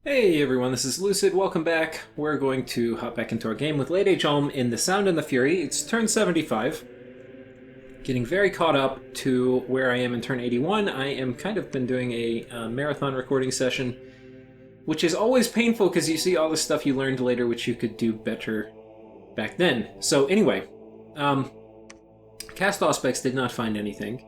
Hey everyone, this is Lucid. Welcome back. We're going to hop back into our game with Late Age Home in The Sound and the Fury. It's turn 75. Getting very caught up to where I am in turn 81. I am kind of been doing a marathon recording session, which is always painful because you see all the stuff you learned later which you could do better back then. So anyway, Cast Auspex did not find anything.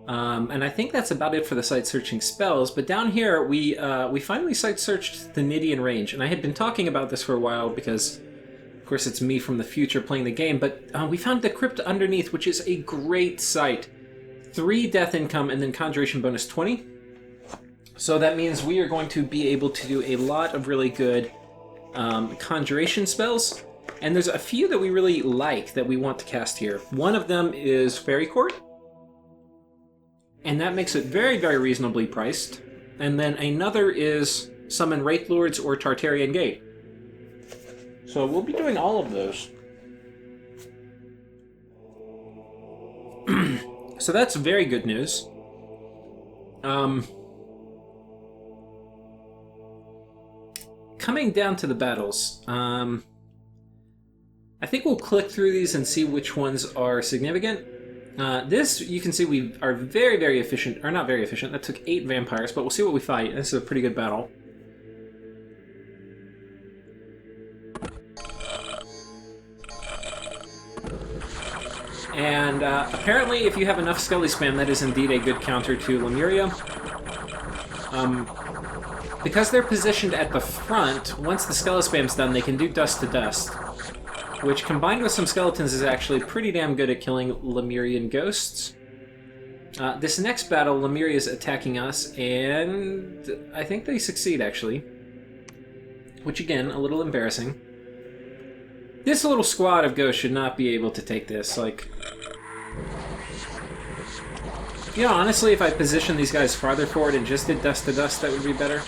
And I think that's about it for the site-searching spells, but down here we finally site-searched the Nidian range, and I had been talking about this for a while because, of course, it's me from the future playing the game, but we found the crypt underneath, which is a great site. 3 death income and then conjuration bonus 20. So that means we are going to be able to do a lot of really good conjuration spells, and there's a few that we really like that we want to cast here. One of them is Fairy Court, and that makes it very, very reasonably priced. And then another is Summon Wraith Lords or Tartarian Gate. So we'll be doing all of those. So that's very good news. Coming down to the battles, I think we'll click through these and see which ones are significant. This, you can see we are very, very efficient, or not very efficient, that took 8 vampires, but we'll see what we fight. This is a pretty good battle. And apparently if you have enough Skelly Spam, that is indeed a good counter to Lemuria. Because they're positioned at the front, once the Skelly Spam's done, they can do Dust to Dust, which combined with some skeletons is actually pretty damn good at killing Lemurian ghosts. This next battle, Lemuria is attacking us, and I think they succeed, actually. Which, again, a little embarrassing. This little squad of ghosts should not be able to take this, like... You know, honestly, if I positioned these guys farther forward and just did Dust to Dust, that would be better.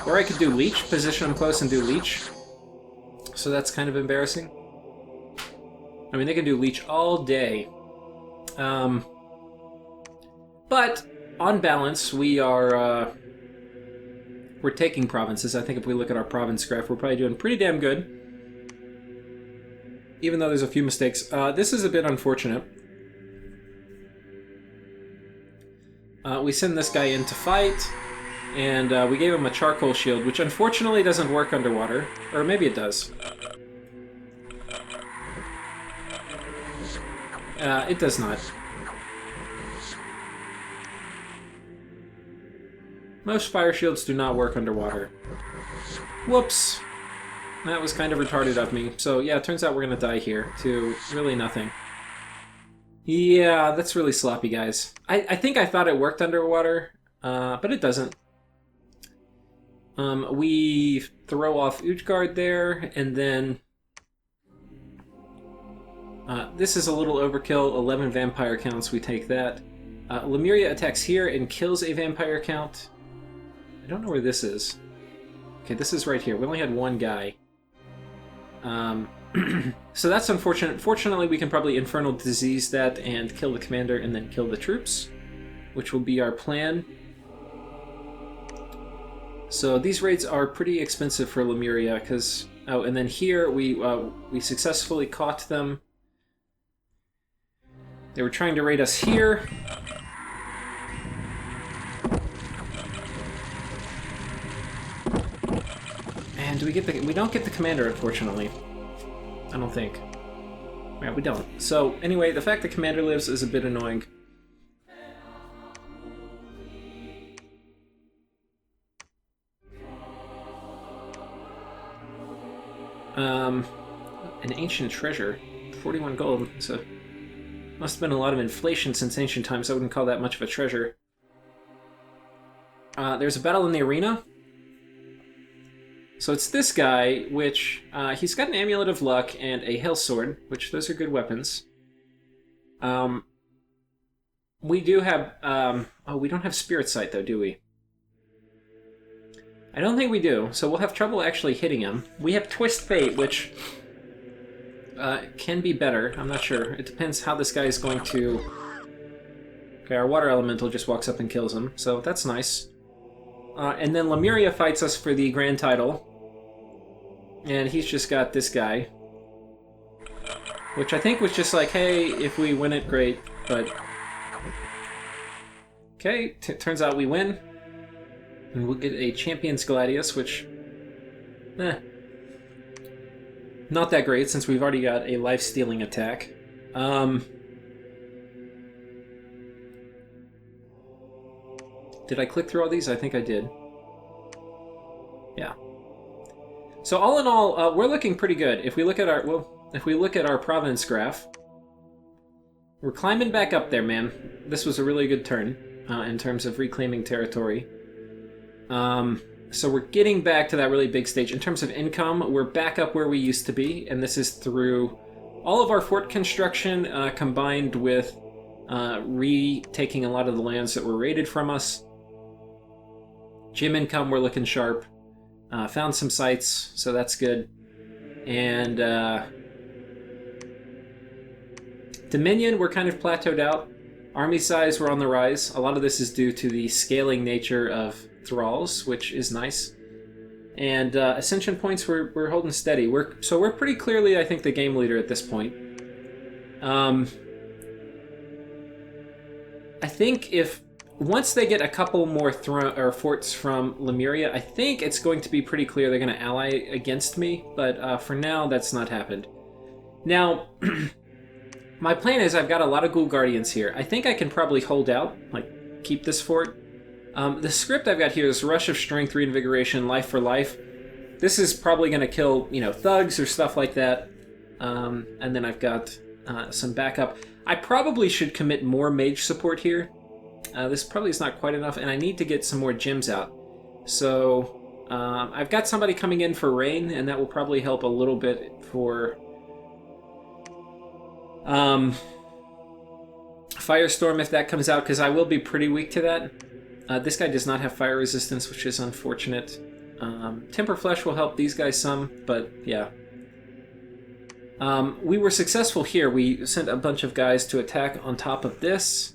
Or I could do Leech, position them close and do Leech. So that's kind of embarrassing. I mean, they can do Leech all day. But, on balance, we're taking provinces. I think if we look at our province graph, we're probably doing pretty damn good. Even though there's a few mistakes. This is a bit unfortunate. We send this guy in to fight, and we gave him a charcoal shield, which unfortunately doesn't work underwater. Or maybe it does. It does not. Most fire shields do not work underwater. Whoops. That was kind of retarded of me. So yeah, it turns out we're gonna die here to really nothing. Yeah, that's really sloppy, guys. I think I thought it worked underwater, but it doesn't. We throw off Utgard there, and then... this is a little overkill. 11 vampire counts, we take that. Lemuria attacks here and kills a vampire count. I don't know where this is. Okay, this is right here. We only had one guy. So that's unfortunate. Fortunately, we can probably Infernal Disease that and kill the commander and then kill the troops, which will be our plan. So these raids are pretty expensive for Lemuria, because... Oh, and then here we successfully caught them. They were trying to raid us here. And do we get the... We don't get the commander, unfortunately. I don't think. Yeah, we don't. So, anyway, the fact that commander lives is a bit annoying. An ancient treasure. 41 gold. So, must have been a lot of inflation since ancient times. I wouldn't call that much of a treasure. There's a battle in the arena. So it's this guy, which, he's got an Amulet of Luck and a Hell Sword, which those are good weapons. We do have, oh, we don't have Spirit Sight, though, do we? I don't think we do, so we'll have trouble actually hitting him. We have Twist Fate, which can be better. I'm not sure. It depends how this guy is going to... Okay, our Water Elemental just walks up and kills him, so that's nice. And then Lemuria fights us for the grand title. And he's just got this guy. Which I think was just like, hey, if we win it, great. But... Okay, turns out we win. And we'll get a Champion's Gladius, which... not that great, since we've already got a life-stealing attack. Did I click through all these? I think I did. Yeah. So all in all, we're looking pretty good. If we look at our province graph, we're climbing back up there, man. This was a really good turn in terms of reclaiming territory. So we're getting back to that really big stage. In terms of income, we're back up where we used to be, and this is through all of our fort construction combined with retaking a lot of the lands that were raided from us. Gym income, we're looking sharp. Found some sites, so that's good. And Dominion, we're kind of plateaued out. Army size, we're on the rise. A lot of this is due to the scaling nature of thralls, which is nice. And ascension points, we're holding steady. So we're pretty clearly, I think, the game leader at this point. I think if once they get a couple more forts from Lemuria, I think it's going to be pretty clear they're going to ally against me. But for now, that's not happened. Now, my plan is I've got a lot of Ghoul Guardians here. I think I can probably hold out, like keep this fort. The script I've got here is Rush of Strength, Reinvigoration, Life for Life. This is probably going to kill, thugs or stuff like that. And then I've got some backup. I probably should commit more mage support here. This probably is not quite enough, and I need to get some more gems out. So I've got somebody coming in for rain, and that will probably help a little bit for Firestorm if that comes out, because I will be pretty weak to that. This guy does not have fire resistance, which is unfortunate. Temper Flesh will help these guys some, but yeah. We were successful here. We sent a bunch of guys to attack on top of this.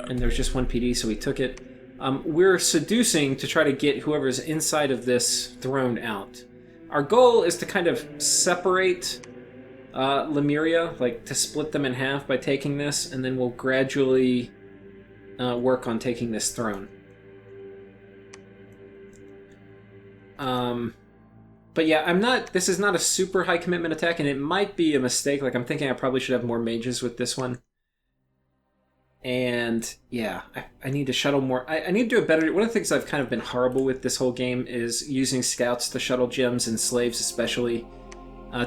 And there's just one PD, so we took it. We're seducing to try to get whoever's inside of this throne out. Our goal is to kind of separate Lemuria, like to split them in half by taking this, and then we'll gradually work on taking this throne. But yeah, this is not a super high commitment attack, and it might be a mistake. Like, I'm thinking I probably should have more mages with this one. And yeah, I need to shuttle more. I need to do a better... One of the things I've kind of been horrible with this whole game is using scouts to shuttle gems and slaves especially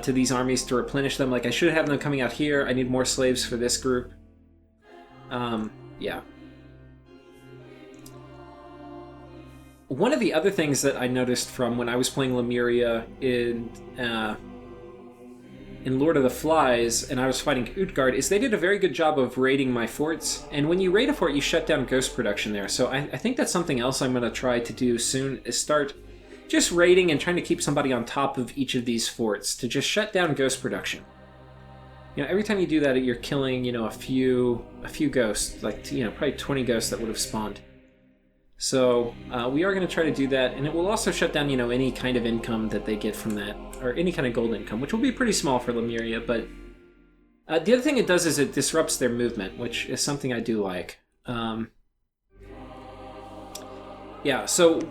to these armies to replenish them. Like, I should have them coming out here. I need more slaves for this group. Yeah. One of the other things that I noticed from when I was playing Lemuria in Lord of the Flies, and I was fighting Utgard, is they did a very good job of raiding my forts. And when you raid a fort, you shut down ghost production there. So I think that's something else I'm going to try to do soon, is start just raiding and trying to keep somebody on top of each of these forts to just shut down ghost production. Every time you do that, you're killing, a few ghosts, like, probably 20 ghosts that would have spawned. So we are going to try to do that, and it will also shut down, any kind of income that they get from that, or any kind of gold income, which will be pretty small for Lemuria. But the other thing it does is it disrupts their movement, which is something I do like. Yeah, so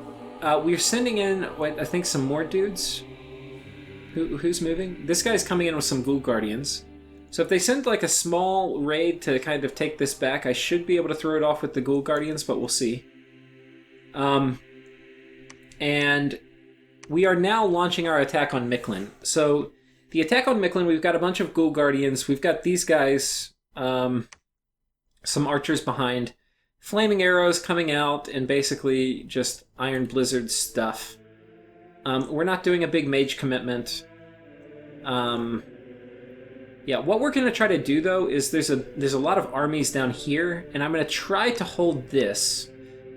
we're sending in, I think, some more dudes. Who's moving? This guy's coming in with some Ghoul Guardians. So if they send like a small raid to kind of take this back, I should be able to throw it off with the Ghoul Guardians, but we'll see. And we are now launching our attack on Mictlan. So the attack on Mictlan, we've got a bunch of Ghoul Guardians. We've got these guys, some archers behind, flaming arrows coming out, and basically just Iron Blizzard stuff. We're not doing a big mage commitment. Yeah, what we're going to try to do, though, is there's a lot of armies down here, and I'm going to try to hold this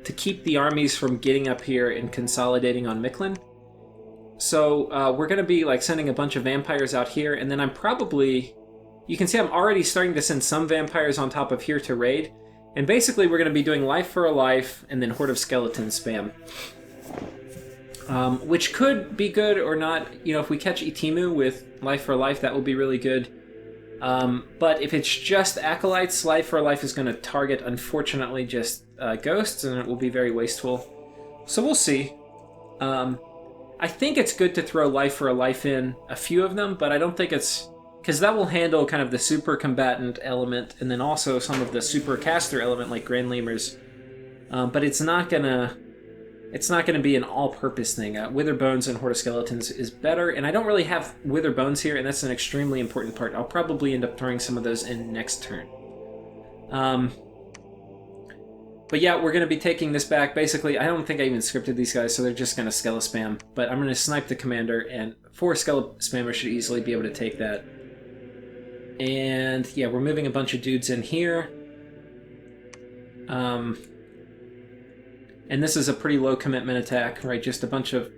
to keep the armies from getting up here and consolidating on Mictlan. So we're going to be like sending a bunch of vampires out here, and then I'm probably... You can see I'm already starting to send some vampires on top of here to raid, And basically we're going to be doing Life for a Life and then Horde of Skeletons spam. Which could be good or not. You know, if we catch Itimu with Life for a Life, that will be really good. But if it's just Acolytes, Life for a Life is going to target, unfortunately, just ghosts, and it will be very wasteful. So we'll see. I think it's good to throw Life for a Life in, a few of them, but I don't think it's... Because that will handle kind of the super combatant element, and then also some of the super caster element, like Grand Lemurs. But it's not gonna be an all-purpose thing. Wither Bones and Horde of Skeletons is better, and I don't really have Wither Bones here, and that's an extremely important part. I'll probably end up throwing some of those in next turn. But yeah, we're going to be taking this back. Basically, I don't think I even scripted these guys, so they're just going to Skele spam. But I'm going to snipe the commander, and 4 Skele spammers should easily be able to take that. And yeah, we're moving a bunch of dudes in here. And this is a pretty low commitment attack, right? Just a bunch of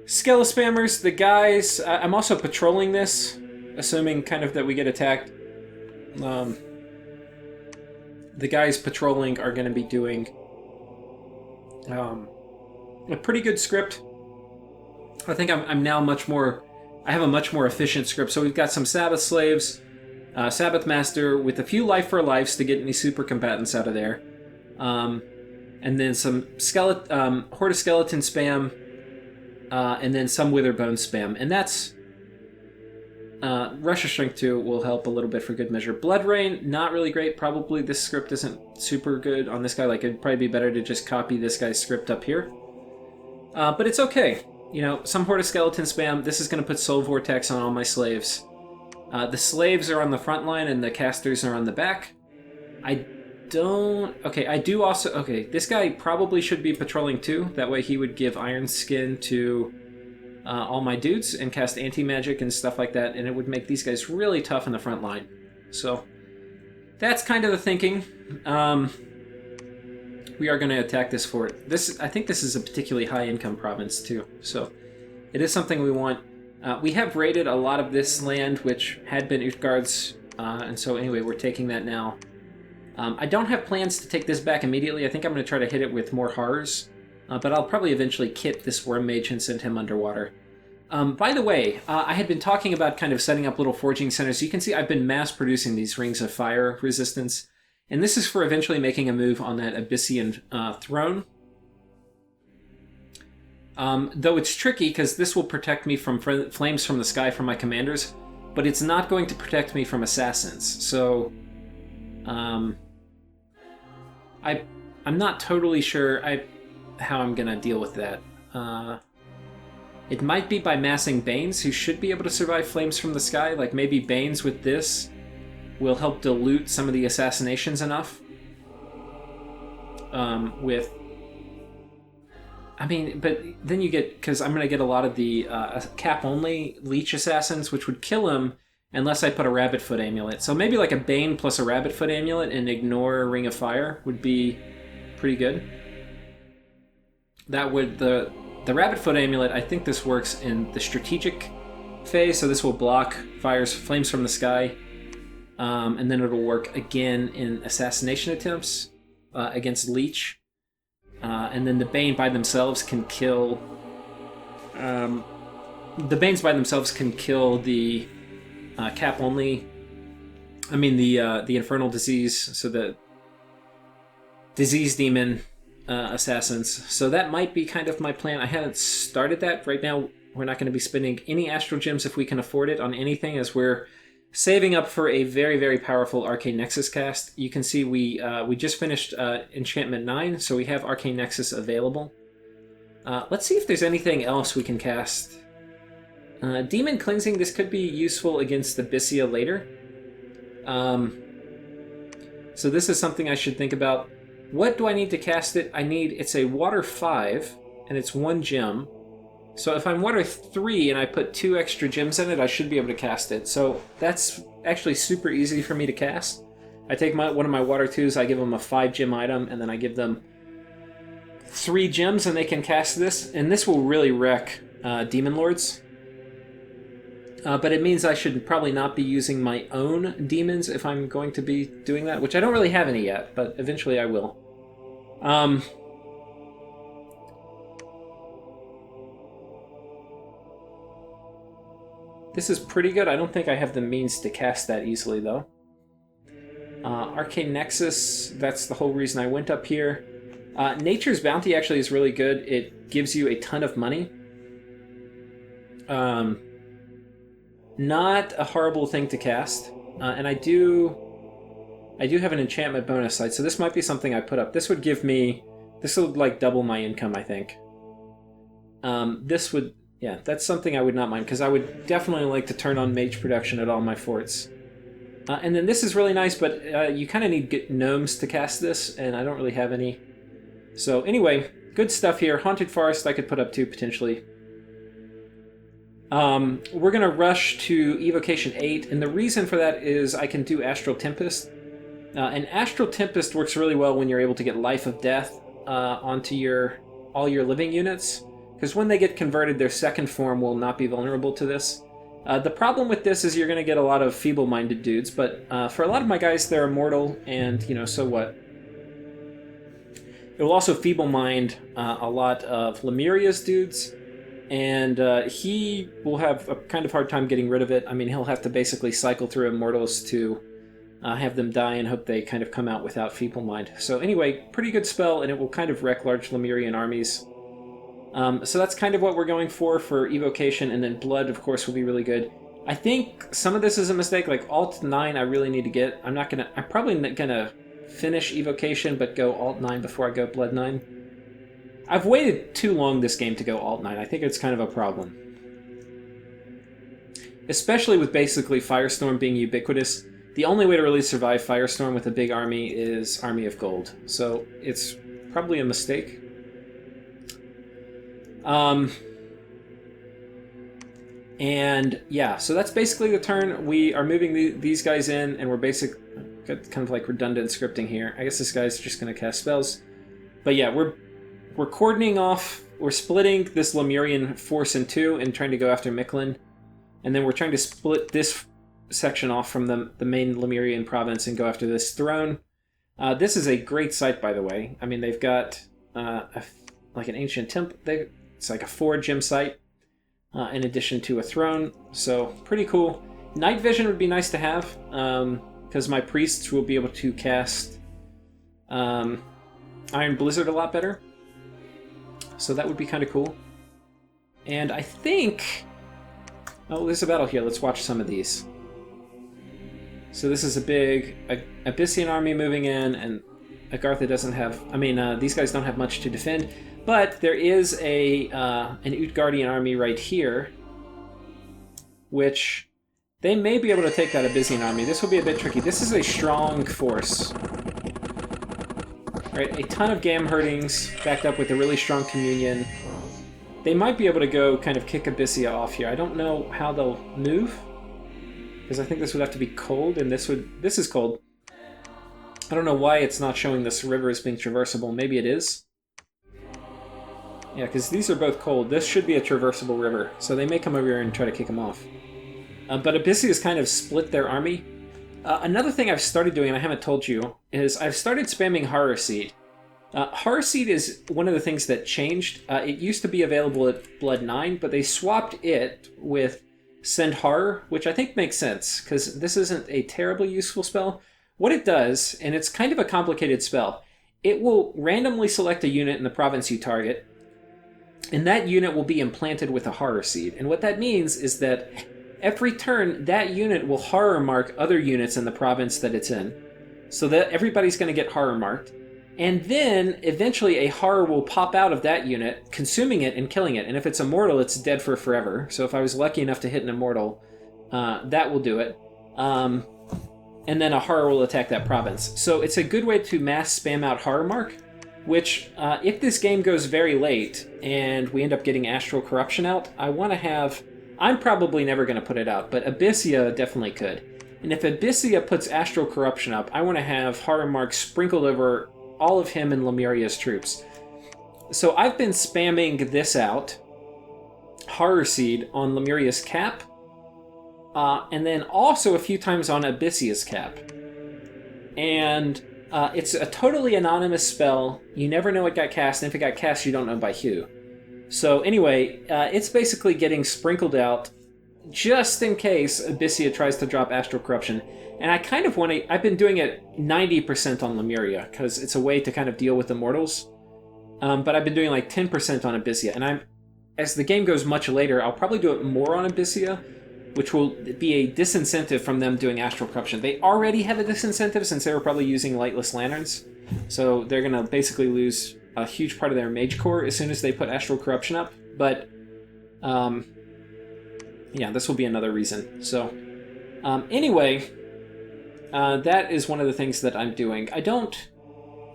Skele spammers. The guys... I'm also patrolling this, assuming kind of that we get attacked. The guys patrolling are going to be doing a pretty good script. I think I'm now much more... I have a much more efficient script. So we've got some Sabbath Slaves, Sabbath Master with a few Life for Lives to get any super combatants out of there. And then some Horde of Skeleton spam, and then some Witherbone spam. And that's... Rush of Strength 2 will help a little bit for good measure. Blood Rain, not really great. Probably this script isn't super good on this guy. Like, it'd probably be better to just copy this guy's script up here. But it's okay. You know, some Horde of Skeleton spam. This is going to put Soul Vortex on all my slaves. The slaves are on the front line and the casters are on the back. I do also... Okay, this guy probably should be patrolling too. That way he would give Iron Skin to... all my dudes and cast anti-magic and stuff like that, and it would make these guys really tough in the front line. So that's kind of the thinking. We are going to attack this fort. I think this is a particularly high-income province too, so it is something we want. We have raided a lot of this land, which had been Utgard's, and so anyway, we're taking that now. I don't have plans to take this back immediately. I think I'm going to try to hit it with more horrors. But I'll probably eventually kit this Worm Mage and send him underwater. By the way, I had been talking about kind of setting up little forging centers. You can see I've been mass-producing these Rings of Fire resistance. And this is for eventually making a move on that Abyssian throne. Though it's tricky, because this will protect me from flames from the sky from my commanders. But it's not going to protect me from assassins. So... I'm not totally sure... how I'm gonna deal with that. It might be by massing Banes, who should be able to survive flames from the sky. Like, maybe Banes with this will help dilute some of the assassinations enough. But then you get... Because I'm gonna get a lot of the cap-only Leech Assassins, which would kill him unless I put a Rabbitfoot Amulet. So maybe like a Bane plus a Rabbitfoot Amulet and ignore Ring of Fire would be pretty good. That would... The Rabbitfoot Amulet, I think this works in the strategic phase, so this will block flames from the sky, and then it'll work again in assassination attempts against Leech, and then the Bane by themselves can kill... the Banes by themselves can kill the cap-only... the Infernal Disease, so the Disease Demon... assassins. So that might be kind of my plan. I haven't started that. Right now, we're not going to be spending any Astral Gems if we can afford it on anything, as we're saving up for a very, very powerful Arcane Nexus cast. You can see we just finished Enchantment 9, so we have Arcane Nexus available. Let's see if there's anything else we can cast. Demon Cleansing, this could be useful against the Bissia later. So this is something I should think about. What do I need to cast it? It's a water 5, and it's 1 gem. So if I'm water 3 and I put 2 extra gems in it, I should be able to cast it. So that's actually super easy for me to cast. I take one of my water 2s, I give them a 5 gem item, and then I give them 3 gems, and they can cast this. And this will really wreck Demon Lords. But it means I should probably not be using my own demons if I'm going to be doing that, which I don't really have any yet, but eventually I will. This is pretty good. I don't think I have the means to cast that easily, though. Arcane Nexus, that's the whole reason I went up here. Nature's Bounty actually is really good. It gives you a ton of money. Not a horrible thing to cast. And I do have an enchantment bonus site, so this might be something I put up. This would give me... This would, like, double my income, I think. This would... Yeah, that's something I would not mind, because I would definitely like to turn on mage production at all my forts. And then this is really nice, but you kind of need gnomes to cast this, and I don't really have any. So anyway, good stuff here. Haunted Forest I could put up too, potentially. We're going to rush to Evocation 8, and the reason for that is I can do Astral Tempest. And Astral Tempest works really well when you're able to get Life of Death onto all your living units. Because when they get converted, their second form will not be vulnerable to this. The problem with this is you're going to get a lot of feeble-minded dudes, but for a lot of my guys, they're immortal, and, so what? It will also feeble-mind a lot of Lemuria's dudes, and he will have a kind of hard time getting rid of it. I mean, he'll have to basically cycle through immortals to have them die and hope they kind of come out without feeble-mind. So anyway, pretty good spell, and it will kind of wreck large Lemurian armies. So that's kind of what we're going for Evocation, and then Blood, of course, will be really good. I think some of this is a mistake, like Alt 9 I really need to get. I'm probably not gonna finish Evocation, but go Alt 9 before I go Blood 9. I've waited too long this game to go Alt 9. I think it's kind of a problem. Especially with basically Firestorm being ubiquitous. The only way to really survive Firestorm with a big army is Army of Gold. So it's probably a mistake. And yeah, so that's basically the turn. We are moving these guys in, and we're got kind of like redundant scripting here. I guess this guy's just going to cast spells. But yeah, we're cordoning off, we're splitting this Lemurian force in two and trying to go after Mictlan. And then we're trying to split this section off from the main Lemurian province and go after this throne. This is a great site, by the way. I mean, they've got like an ancient temple. It's like a forge gem site, in addition to a throne. So pretty cool. Night vision would be nice to have, because my priests will be able to cast Iron Blizzard a lot better. So that would be kind of cool. And I think... Oh, there's a battle here. Let's watch some of these. So this is a big Abyssian army moving in, and Agartha doesn't have... I mean, these guys don't have much to defend. But there is an Utgardian army right here, which they may be able to take that Abyssian army. This will be a bit tricky. This is a strong force. Right, a ton of Gamherdings backed up with a really strong Communion. They might be able to go kind of kick Abyssia off here. I don't know how they'll move, because I think this would have to be cold, and this is cold. I don't know why it's not showing this river as being traversable. Maybe it is. Yeah, because these are both cold. This should be a traversable river, so they may come over here and try to kick them off. But Abyssia has kind of split their army. Another thing I've started doing, and I haven't told you, is I've started spamming Horror Seed. Horror Seed is one of the things that changed. It used to be available at Blood 9, but they swapped it with Send Horror, which I think makes sense, because this isn't a terribly useful spell. What it does, and it's kind of a complicated spell, it will randomly select a unit in the province you target, and that unit will be implanted with a Horror Seed. And what that means is that every turn, that unit will horror mark other units in the province that it's in, so that everybody's going to get horror marked. And then, eventually, a horror will pop out of that unit, consuming it and killing it. And if it's immortal, it's dead for forever. So if I was lucky enough to hit an immortal, that will do it. And then a horror will attack that province. So it's a good way to mass spam out horror mark, which, if this game goes very late and we end up getting Astral Corruption out, I want to have... I'm probably never going to put it out, but Abyssia definitely could. And if Abyssia puts Astral Corruption up, I want to have horror marks sprinkled over all of him and Lemuria's troops. So I've been spamming this out, Horror Seed, on Lemuria's cap, and then also a few times on Abyssia's cap. And it's a totally anonymous spell. You never know it got cast, and if it got cast, you don't know by who. So anyway, it's basically getting sprinkled out just in case Abyssia tries to drop Astral Corruption. And I kind of want to... I've been doing it 90% on Lemuria, because it's a way to kind of deal with Immortals. But I've been doing like 10% on Abyssia. And as the game goes much later, I'll probably do it more on Abyssia, which will be a disincentive from them doing Astral Corruption. They already have a disincentive since they were probably using Lightless Lanterns. So they're going to basically lose a huge part of their Mage Core as soon as they put Astral Corruption up. But, yeah, this will be another reason. So, anyway, that is one of the things that I'm doing. I don't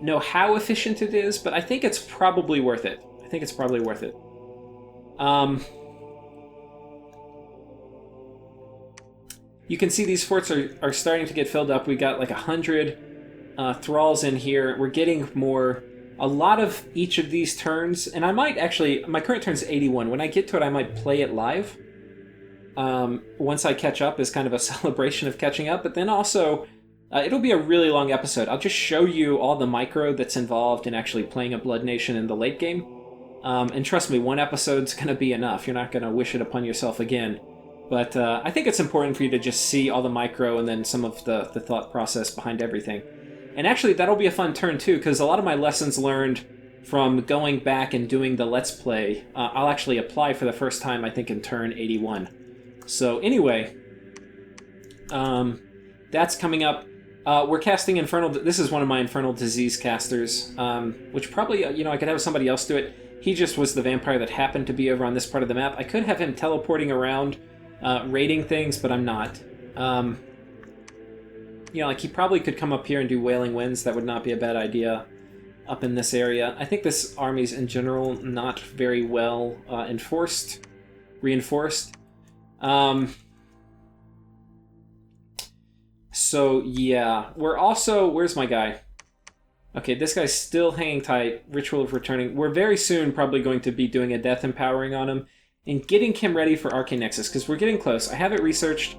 know how efficient it is, but I think it's probably worth it. You can see these forts are starting to get filled up. We got like 100 thralls in here. We're getting more. A lot of each of these turns, and I might actually, my current turn is 81. When I get to it, I might play it live. Once I catch up is kind of a celebration of catching up, but then also, it'll be a really long episode. I'll just show you all the micro that's involved in actually playing a Blood Nation in the late game. And trust me, one episode's going to be enough. You're not going to wish it upon yourself again. But I think it's important for you to just see all the micro and then some of the thought process behind everything. And actually, that'll be a fun turn, too, because a lot of my lessons learned from going back and doing the Let's Play, I'll actually apply for the first time, I think, in turn 81. So anyway, that's coming up. We're casting Infernal... This is one of my Infernal Disease casters, which probably, I could have somebody else do it. He just was the vampire that happened to be over on this part of the map. I could have him teleporting around, raiding things, but I'm not. He probably could come up here and do Wailing Winds. That would not be a bad idea up in this area. I think this army's in general not very well reinforced. So, yeah. We're also... Where's my guy? Okay, this guy's still hanging tight. Ritual of Returning. We're very soon probably going to be doing a Death Empowering on him and getting him ready for Arcane Nexus, because we're getting close. I have it researched.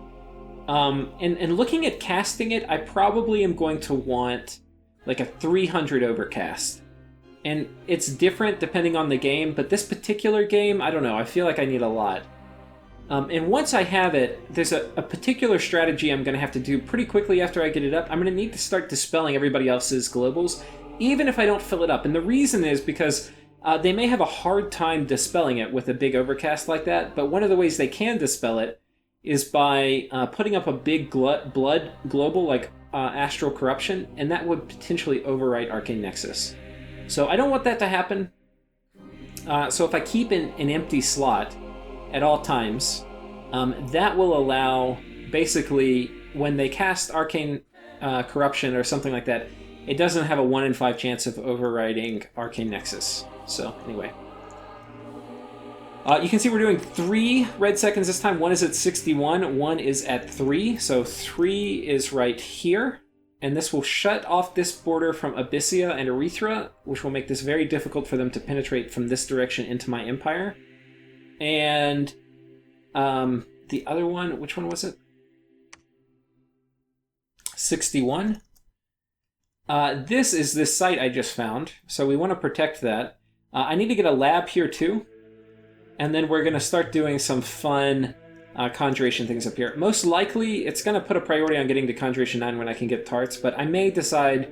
And looking at casting it, I probably am going to want like a 300 overcast. And it's different depending on the game, but this particular game, I don't know, I feel like I need a lot. And once I have it, there's a particular strategy I'm going to have to do pretty quickly after I get it up. I'm going to need to start dispelling everybody else's globals, even if I don't fill it up. And the reason is because they may have a hard time dispelling it with a big overcast like that, but one of the ways they can dispel it is by putting up a big blood global like Astral Corruption, and that would potentially overwrite Arcane Nexus. So I don't want that to happen. So if I keep an empty slot at all times, that will allow, basically, when they cast Arcane Corruption or something like that, it doesn't have a 1 in 5 chance of overriding Arcane Nexus. So, anyway. You can see we're doing 3 red seconds this time. One is at 61, one is at 3. So 3 is right here. And this will shut off this border from Abyssia and Erythra, which will make this very difficult for them to penetrate from this direction into my empire. And the other one, which one was it? 61. This is this site I just found, so we want to protect that. I need to get a lab here too. And then we're going to start doing some fun Conjuration things up here. Most likely, it's going to put a priority on getting to Conjuration 9 when I can get tarts, but I may decide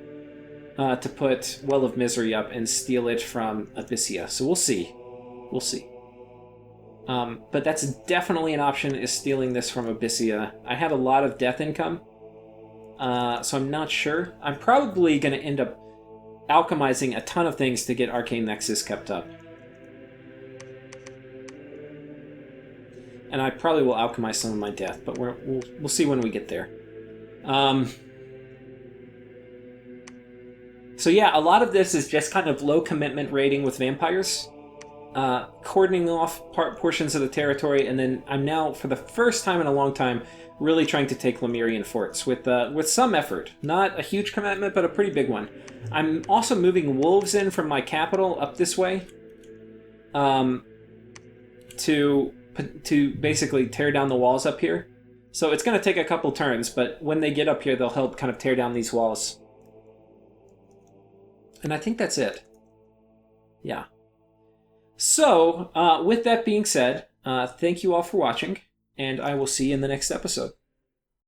to put Well of Misery up and steal it from Abyssia. So we'll see. We'll see. But that's definitely an option, is stealing this from Abyssia. I have a lot of death income, so I'm not sure. I'm probably going to end up alchemizing a ton of things to get Arcane Nexus kept up. And I probably will alchemize some of my death, but we'll see when we get there. So yeah, a lot of this is just kind of low commitment raiding with vampires, cordoning off portions of the territory, and then I'm now, for the first time in a long time, really trying to take Lemurian forts with some effort. Not a huge commitment, but a pretty big one. I'm also moving wolves in from my capital up this way, to basically tear down the walls up here. So it's going to take a couple turns, but when they get up here, they'll help kind of tear down these walls. And I think that's it. Yeah. So, with that being said, thank you all for watching, and I will see you in the next episode.